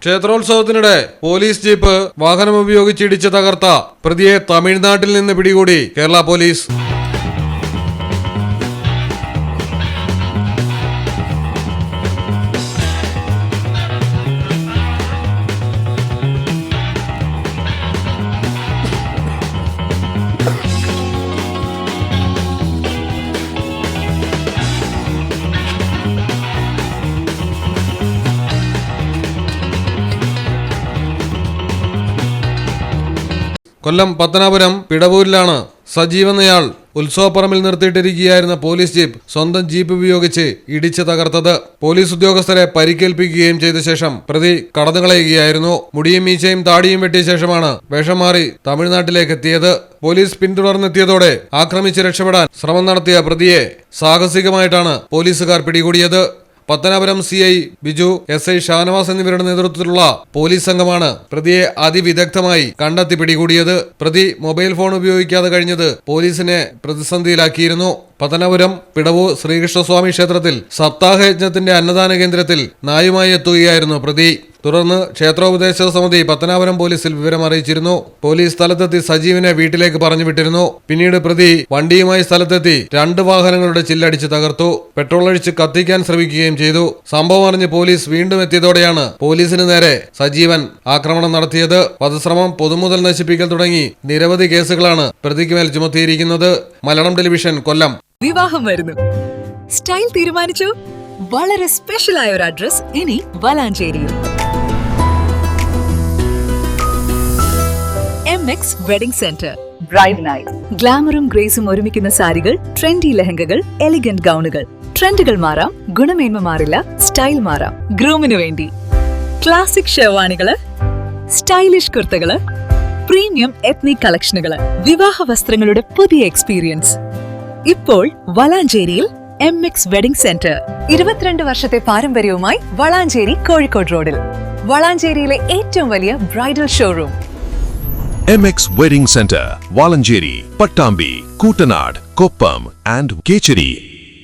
ക്ഷേത്രോത്സവത്തിനിടെ police jeep വാഹനമുപയോഗിച്ച് ഇടിച്ച് തകർത്ത പ്രതിയെ തമിഴ്നാട്ടിൽ നിന്ന് പിടികൂടി കേരള പോലീസ്. കൊല്ലം പത്തനാപുരം പിടവൂരിലാണ് സജീവ് എന്നയാൾ ഉത്സവപ്പറമ്പിൽ നിർത്തിയിട്ടിരിക്കുകയായിരുന്ന പോലീസ് ജീപ്പ് സ്വന്തം ജീപ്പ് ഉപയോഗിച്ച് ഇടിച്ച് തകർത്തത്. പോലീസ് ഉദ്യോഗസ്ഥരെ പരിക്കേൽപ്പിക്കുകയും ചെയ്ത ശേഷം പ്രതി കടന്നുകളയുകയായിരുന്നു. മുടിയും മീശയും താടിയും വെട്ടിയ ശേഷമാണ് വേഷം മാറി തമിഴ്നാട്ടിലേക്ക് എത്തിയത്. പോലീസ് പിന്തുടർന്നെത്തിയതോടെ ആക്രമിച്ച് രക്ഷപ്പെടാൻ ശ്രമം നടത്തിയ പ്രതിയെ സാഹസികമായിട്ടാണ് പോലീസുകാർ പിടികൂടിയത്. പത്തനാപുരം CI ബിജു, SI ഷാനവാസ് എന്നിവരുടെ നേതൃത്വത്തിലുള്ള പോലീസ് സംഘമാണ് പ്രതിയെ അതിവിദഗ്ധമായി കണ്ടെത്തി പിടികൂടിയത്. പ്രതി മൊബൈൽ ഫോൺ ഉപയോഗിക്കാതെ കഴിഞ്ഞത് പോലീസിനെ പ്രതിസന്ധിയിലാക്കിയിരുന്നു. പത്തനാപുരം പിടവൂർ ശ്രീകൃഷ്ണസ്വാമി ക്ഷേത്രത്തിൽ സപ്താഹയജ്ഞത്തിന്റെ അന്നദാന കേന്ദ്രത്തിൽ നായുമായി എത്തുകയായിരുന്നു പ്രതി. തുടർന്ന് ക്ഷേത്രോപദേശക സമിതി പത്തനാപുരം പോലീസിൽ വിവരം അറിയിച്ചിരുന്നു. പോലീസ് സ്ഥലത്തെത്തി സജീവിനെ വീട്ടിലേക്ക് പറഞ്ഞു വിട്ടിരുന്നു. പിന്നീട് പ്രതി വണ്ടിയുമായി സ്ഥലത്തെത്തി 2 വാഹനങ്ങളുടെ ചില്ലടിച്ച് തകർത്തു. പെട്രോൾ ഒഴിച്ച് കത്തിക്കാൻ ശ്രമിക്കുകയും ചെയ്തു. സംഭവം അറിഞ്ഞ് പോലീസ് വീണ്ടും എത്തിയതോടെയാണ് പോലീസിന് നേരെ സജീവൻ ആക്രമണം നടത്തിയത്. വധശ്രമം, പൊതുമുതൽ നശിപ്പിക്കൽ തുടങ്ങി നിരവധി കേസുകളാണ് പ്രതിക്ക് മേൽ ചുമത്തിയിരിക്കുന്നത്. മലയാളം ടെലിവിഷൻ, കൊല്ലം. വിവാഹം വരുന്നു. സ്റ്റൈൽ തീരുമാനിച്ചു. വളരെ സ്പെഷ്യൽ ആയ ഒരു അഡ്രസ് ഇനി വളാഞ്ചേരിയിൽ. MX wedding centre. Bride night. ഗ്ലാമറും ഗ്രേസും ഒരുമിക്കുന്ന സാരികൾ, ട്രെൻഡി ലെഹങ്കകൾ, എലിഗന്റ് ഗൗണുകൾ. ട്രെൻഡുകൾ മാറാം, ഗുണമേന്മ മാറില്ല, സ്റ്റൈൽ മാറാം. ഗ്രൂമിന് വേണ്ടി ക്ലാസിക് ഷെർവാണികള്, സ്റ്റൈലിഷ് കുർത്തകള്, പ്രീമിയം എത്നിക് കളക്ഷനുകള്, വിവാഹ വസ്ത്രങ്ങളുടെ പുതിയ എക്സ്പീരിയൻസ് ഇപ്പോൾ വളാഞ്ചേരിയിൽ. MX wedding centre. 22 വർഷത്തെ പാരമ്പര്യവുമായി വളാഞ്ചേരി കോഴിക്കോട് റോഡിൽ. വളാഞ്ചേരിയിലെ ഏറ്റവും വലിയ bridal showroom. MX Wedding Center, Valancheri, Pattambi, Kootanad, Koppam and Kecheri.